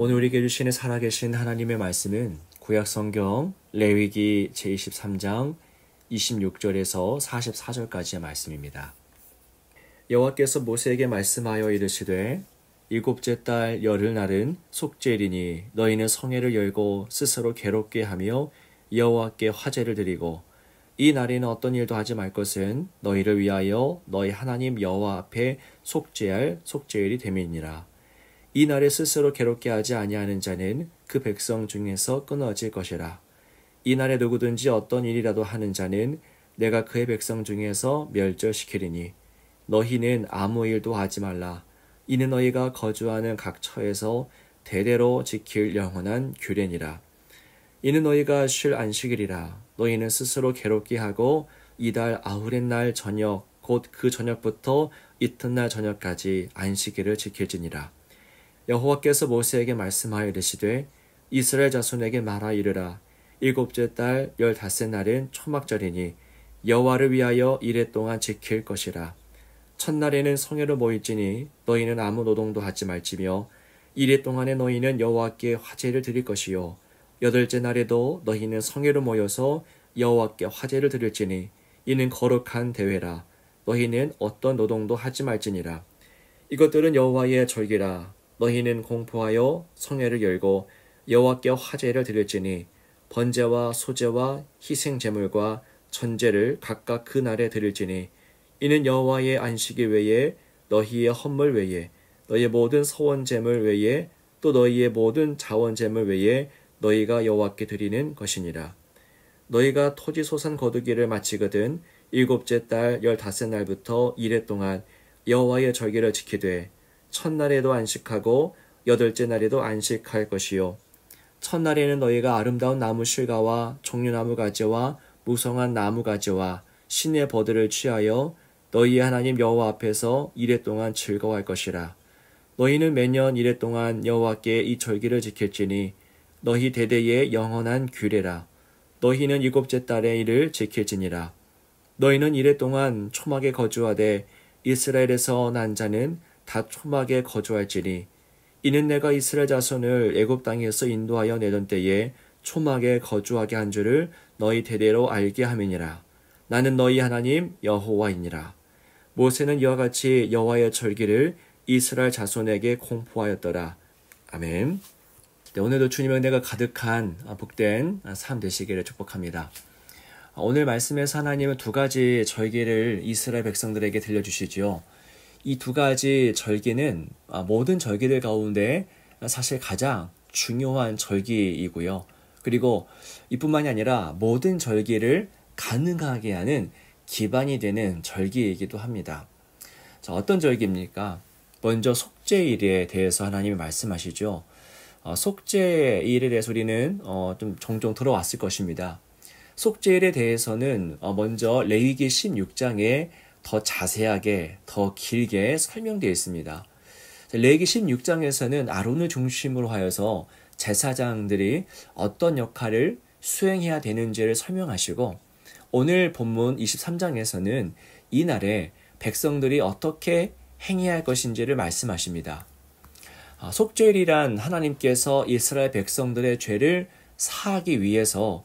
오늘 우리에게 주시는 살아계신 하나님의 말씀은 구약성경 레위기 제23장 26절에서 44절까지의 말씀입니다. 여호와께서 모세에게 말씀하여 이르시되 일곱째 달 열흘날은 속죄일이니 너희는 성회를 열고 스스로 괴롭게 하며 여호와께 화제를 드리고 이 날에는 어떤 일도 하지 말 것은 너희를 위하여 너희 하나님 여호와 앞에 속죄할 속죄일이 됨이니라. 이 날에 스스로 괴롭게 하지 아니하는 자는 그 백성 중에서 끊어질 것이라. 이 날에 누구든지 어떤 일이라도 하는 자는 내가 그의 백성 중에서 멸절시키리니 너희는 아무 일도 하지 말라. 이는 너희가 거주하는 각 처에서 대대로 지킬 영원한 규례니라. 이는 너희가 쉴 안식일이라. 너희는 스스로 괴롭게 하고 이달 아후렛 날 저녁 곧 그 저녁부터 이튿날 저녁까지 안식일을 지킬지니라. 여호와께서 모세에게 말씀하여 이르시되 이스라엘 자손에게 말하 이르라. 일곱째 달 15날은 초막절이니 여호와를 위하여 이레 동안 지킬 것이라. 첫날에는 성회로 모일지니 너희는 아무 노동도 하지 말지며 이레 동안에 너희는 여호와께 화제를 드릴 것이요 여덟째 날에도 너희는 성회로 모여서 여호와께 화제를 드릴지니 이는 거룩한 대회라. 너희는 어떤 노동도 하지 말지니라. 이것들은 여호와의 절기라. 너희는 공포하여 성회를 열고 여호와께 화제를 드릴지니 번제와 소제와 희생 제물과 전제를 각각 그 날에 드릴지니 이는 여호와의 안식일 외에 너희의 헌물 외에 너희의 모든 서원 제물 외에 또 너희의 모든 자원 제물 외에 너희가 여호와께 드리는 것이니라. 너희가 토지 소산 거두기를 마치거든 일곱째 달 15날부터 이레 동안 여호와의 절기를 지키되 첫날에도 안식하고 여덟째 날에도 안식할 것이요 첫날에는 너희가 아름다운 나무 실과와 종려나무 가지와 무성한 나무 가지와 신의 버들을 취하여 너희의 하나님 여호와 앞에서 이레 동안 즐거워할 것이라. 너희는 매년 이레 동안 여호와께 이 절기를 지킬지니 너희 대대의 영원한 규례라. 너희는 일곱째 달에 이를 지킬지니라. 너희는 이레 동안 초막에 거주하되 이스라엘에서 난 자는 다 초막에 거주할지니 이는 내가 이스라엘 자손을 애굽 땅에서 인도하여 내던 때에 초막에 거주하게 한 줄을 너희 대대로 알게 함이니라. 나는 너희 하나님 여호와이니라. 모세는 이와 같이 여호와의 절기를 이스라엘 자손에게 공포하였더라. 아멘. 네, 오늘도 주님의 은혜가 가득한 복된 삶 되시기를 축복합니다. 오늘 말씀에서 하나님은 두 가지 절기를 이스라엘 백성들에게 들려주시죠. 이 두 가지 절기는 모든 절기들 가운데 사실 가장 중요한 절기이고요. 그리고 이뿐만이 아니라 모든 절기를 가능하게 하는 기반이 되는 절기이기도 합니다. 자, 어떤 절기입니까? 먼저 속죄일에 대해서 하나님이 말씀하시죠. 속죄일에 대해서 우리는 좀 종종 들어왔을 것입니다. 속죄일에 대해서는 먼저 레위기 16장에 더 자세하게, 더 길게 설명되어 있습니다. 레위기 16장에서는 아론을 중심으로 하여서 제사장들이 어떤 역할을 수행해야 되는지를 설명하시고 오늘 본문 23장에서는 이날에 백성들이 어떻게 행해야 할 것인지를 말씀하십니다. 속죄일이란 하나님께서 이스라엘 백성들의 죄를 사하기 위해서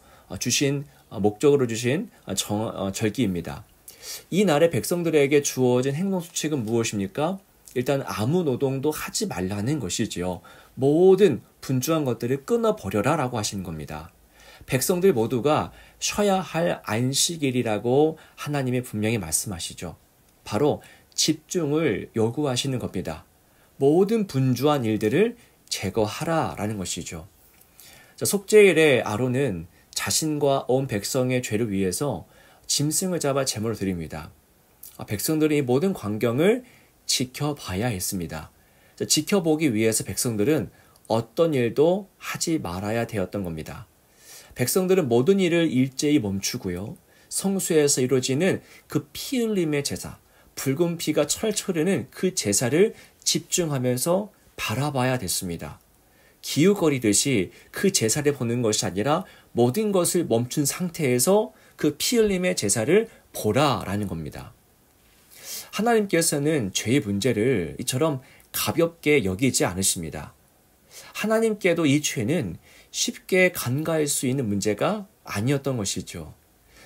목적으로 주신 절기입니다. 이 날에 백성들에게 주어진 행동수칙은 무엇입니까? 일단 아무 노동도 하지 말라는 것이지요. 모든 분주한 것들을 끊어버려라 라고 하시는 겁니다. 백성들 모두가 쉬어야 할 안식일이라고 하나님이 분명히 말씀하시죠. 바로 집중을 요구하시는 겁니다. 모든 분주한 일들을 제거하라 라는 것이죠. 속죄일에 아론은 자신과 온 백성의 죄를 위해서 짐승을 잡아 제물로 드립니다. 백성들이 이 모든 광경을 지켜봐야 했습니다. 지켜보기 위해서 백성들은 어떤 일도 하지 말아야 되었던 겁니다. 백성들은 모든 일을 일제히 멈추고요. 성소에서 이루어지는 그 피 흘림의 제사, 붉은 피가 철철 흐르는 그 제사를 집중하면서 바라봐야 됐습니다. 기웃거리듯이 그 제사를 보는 것이 아니라 모든 것을 멈춘 상태에서 그 피 흘림의 제사를 보라라는 겁니다. 하나님께서는 죄의 문제를 이처럼 가볍게 여기지 않으십니다. 하나님께도 이 죄는 쉽게 간과할 수 있는 문제가 아니었던 것이죠.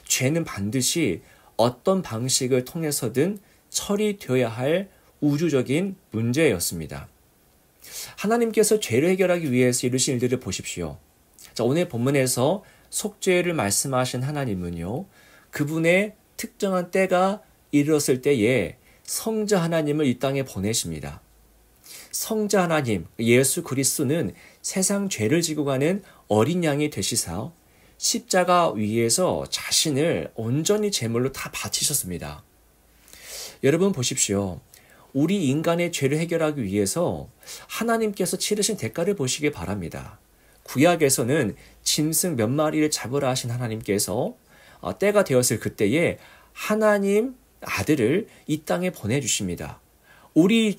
죄는 반드시 어떤 방식을 통해서든 처리되어야 할 우주적인 문제였습니다. 하나님께서 죄를 해결하기 위해서 이루신 일들을 보십시오. 자, 오늘 본문에서 속죄를 말씀하신 하나님은요, 그분의 특정한 때가 이르렀을 때에 성자 하나님을 이 땅에 보내십니다. 성자 하나님, 예수 그리스도는 세상 죄를 지고 가는 어린 양이 되시사 십자가 위에서 자신을 온전히 제물로 다 바치셨습니다. 여러분 보십시오. 우리 인간의 죄를 해결하기 위해서 하나님께서 치르신 대가를 보시기 바랍니다. 구약에서는 짐승 몇 마리를 잡으라 하신 하나님께서 때가 되었을 그때에 하나님 아들을 이 땅에 보내주십니다. 우리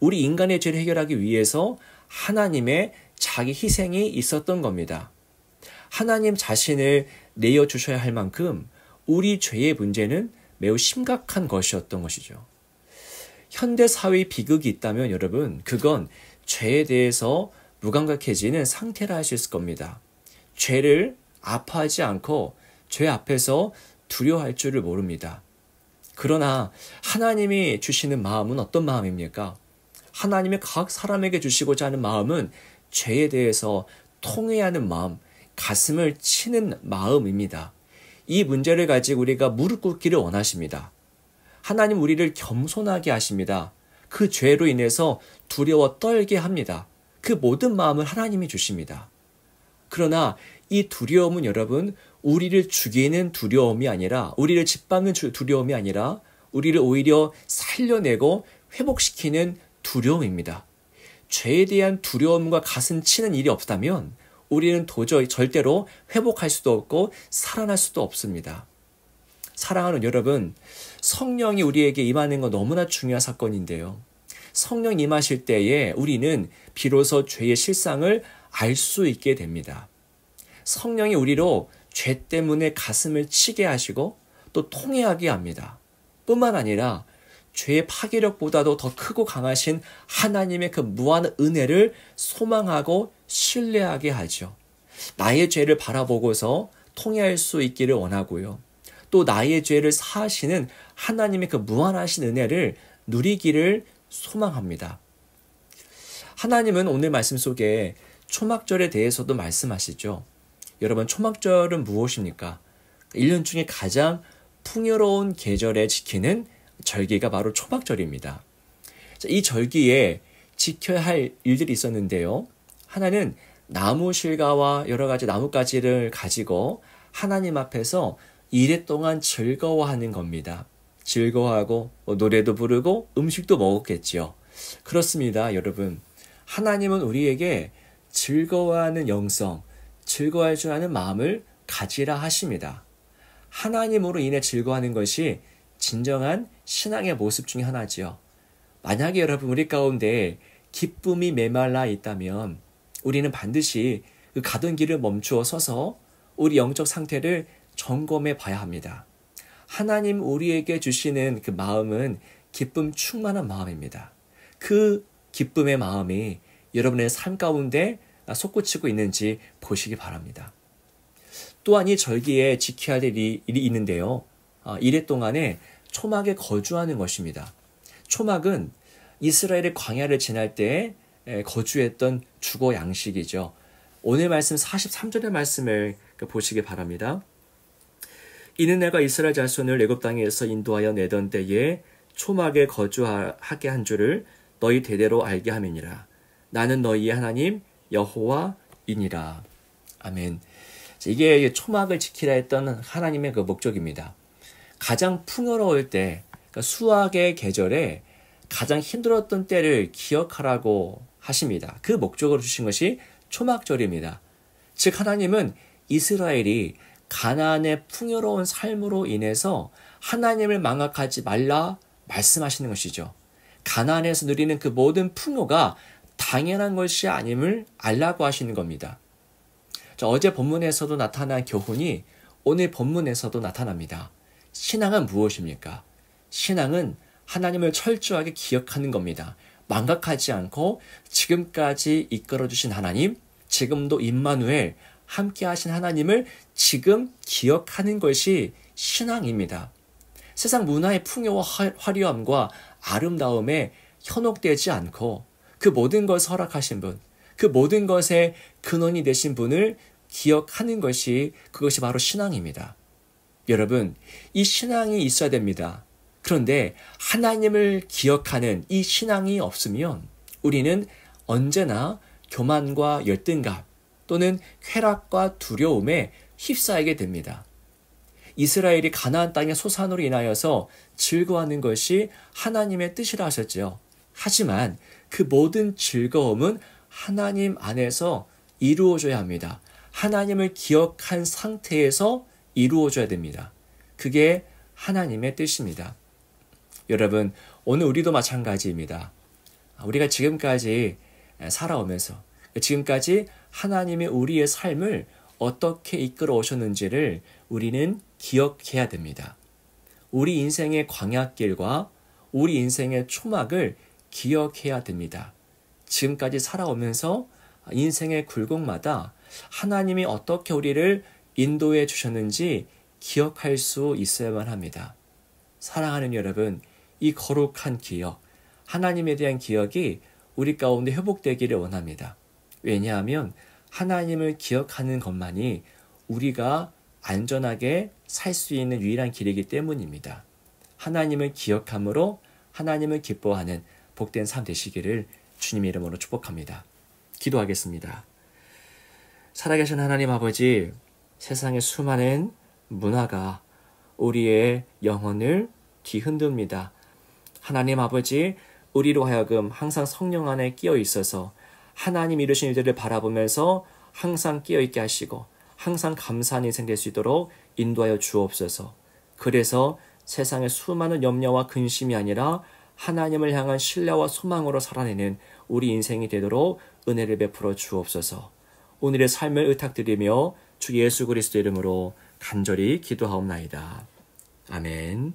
인간의 죄를 해결하기 위해서 하나님의 자기 희생이 있었던 겁니다. 하나님 자신을 내어주셔야 할 만큼 우리 죄의 문제는 매우 심각한 것이었던 것이죠. 현대 사회의 비극이 있다면 여러분, 그건 죄에 대해서 무감각해지는 상태라 할 수 있을 겁니다. 죄를 아파하지 않고 죄 앞에서 두려워할 줄을 모릅니다. 그러나 하나님이 주시는 마음은 어떤 마음입니까? 하나님이 각 사람에게 주시고자 하는 마음은 죄에 대해서 통회하는 마음, 가슴을 치는 마음입니다. 이 문제를 가지고 우리가 무릎 꿇기를 원하십니다. 하나님 우리를 겸손하게 하십니다. 그 죄로 인해서 두려워 떨게 합니다. 그 모든 마음을 하나님이 주십니다. 그러나 이 두려움은 여러분, 우리를 죽이는 두려움이 아니라, 우리를 짓밟는 두려움이 아니라 우리를 오히려 살려내고 회복시키는 두려움입니다. 죄에 대한 두려움과 가슴 치는 일이 없다면 우리는 도저히 절대로 회복할 수도 없고 살아날 수도 없습니다. 사랑하는 여러분, 성령이 우리에게 임하는 건 너무나 중요한 사건인데요. 성령 임하실 때에 우리는 비로소 죄의 실상을 알 수 있게 됩니다. 성령이 우리로 죄 때문에 가슴을 치게 하시고 또 통회하게 합니다. 뿐만 아니라 죄의 파괴력보다도 더 크고 강하신 하나님의 그 무한 은혜를 소망하고 신뢰하게 하죠. 나의 죄를 바라보고서 통회할 수 있기를 원하고요. 또 나의 죄를 사하시는 하나님의 그 무한하신 은혜를 누리기를 소망합니다. 하나님은 오늘 말씀 속에 초막절에 대해서도 말씀하시죠. 여러분, 초막절은 무엇입니까? 1년 중에 가장 풍요로운 계절에 지키는 절기가 바로 초막절입니다. 이 절기에 지켜야 할 일들이 있었는데요. 하나는 나무 실과와 여러 가지 나뭇가지를 가지고 하나님 앞에서 이래 동안 즐거워하는 겁니다. 즐거워하고 노래도 부르고 음식도 먹었겠지요. 그렇습니다, 여러분. 하나님은 우리에게 즐거워하는 영성, 즐거워할 줄 아는 마음을 가지라 하십니다. 하나님으로 인해 즐거워하는 것이 진정한 신앙의 모습 중에 하나지요. 만약에 여러분 우리 가운데 기쁨이 메말라 있다면 우리는 반드시 그 가던 길을 멈추어 서서 우리 영적 상태를 점검해 봐야 합니다. 하나님 우리에게 주시는 그 마음은 기쁨 충만한 마음입니다. 그 기쁨의 마음이 여러분의 삶 가운데 솟구치고 있는지 보시기 바랍니다. 또한 이 절기에 지켜야 될 일이 있는데요. 이래 동안에 초막에 거주하는 것입니다. 초막은 이스라엘의 광야를 지날 때 거주했던 주거 양식이죠. 오늘 말씀 43절의 말씀을 보시기 바랍니다. 이는 내가 이스라엘 자손을 애굽 땅에서 인도하여 내던 때에 초막에 거주하게 한 줄을 너희 대대로 알게 함이니라. 나는 너희의 하나님 여호와이니라. 아멘. 이게 초막을 지키라 했던 하나님의 그 목적입니다. 가장 풍요로울 때, 그러니까 수확의 계절에 가장 힘들었던 때를 기억하라고 하십니다. 그 목적으로 주신 것이 초막절입니다. 즉 하나님은 이스라엘이 가나안의 풍요로운 삶으로 인해서 하나님을 망각하지 말라 말씀하시는 것이죠. 가나안에서 누리는 그 모든 풍요가 당연한 것이 아님을 알라고 하시는 겁니다. 어제 본문에서도 나타난 교훈이 오늘 본문에서도 나타납니다. 신앙은 무엇입니까? 신앙은 하나님을 철저하게 기억하는 겁니다. 망각하지 않고 지금까지 이끌어주신 하나님, 지금도 임마누엘 함께 하신 하나님을 지금 기억하는 것이 신앙입니다. 세상 문화의 풍요와 화려함과 아름다움에 현혹되지 않고 그 모든 것을 허락하신 분, 그 모든 것의 근원이 되신 분을 기억하는 것이 그것이 바로 신앙입니다. 여러분, 이 신앙이 있어야 됩니다. 그런데 하나님을 기억하는 이 신앙이 없으면 우리는 언제나 교만과 열등감 또는 쾌락과 두려움에 휩싸이게 됩니다. 이스라엘이 가나안 땅의 소산으로 인하여서 즐거워하는 것이 하나님의 뜻이라 하셨죠. 하지만 그 모든 즐거움은 하나님 안에서 이루어져야 합니다. 하나님을 기억한 상태에서 이루어져야 됩니다. 그게 하나님의 뜻입니다. 여러분, 오늘 우리도 마찬가지입니다. 우리가 지금까지 살아오면서 지금까지 하나님이 우리의 삶을 어떻게 이끌어 오셨는지를 우리는 기억해야 됩니다. 우리 인생의 광야길과 우리 인생의 초막을 기억해야 됩니다. 지금까지 살아오면서 인생의 굴곡마다 하나님이 어떻게 우리를 인도해 주셨는지 기억할 수 있어야만 합니다. 사랑하는 여러분, 이 거룩한 기억, 하나님에 대한 기억이 우리 가운데 회복되기를 원합니다. 왜냐하면 하나님을 기억하는 것만이 우리가 안전하게 살 수 있는 유일한 길이기 때문입니다. 하나님을 기억함으로 하나님을 기뻐하는 복된 삶 되시기를 주님의 이름으로 축복합니다. 기도하겠습니다. 살아계신 하나님 아버지, 세상의 수많은 문화가 우리의 영혼을 뒤흔듭니다. 하나님 아버지, 우리로 하여금 항상 성령 안에 끼어 있어서 하나님 이루신 일들을 바라보면서 항상 끼어 있게 하시고 항상 감사한 인생 될 수 있도록 인도하여 주옵소서. 그래서 세상의 수많은 염려와 근심이 아니라 하나님을 향한 신뢰와 소망으로 살아내는 우리 인생이 되도록 은혜를 베풀어 주옵소서. 오늘의 삶을 의탁드리며 주 예수 그리스도 이름으로 간절히 기도하옵나이다. 아멘.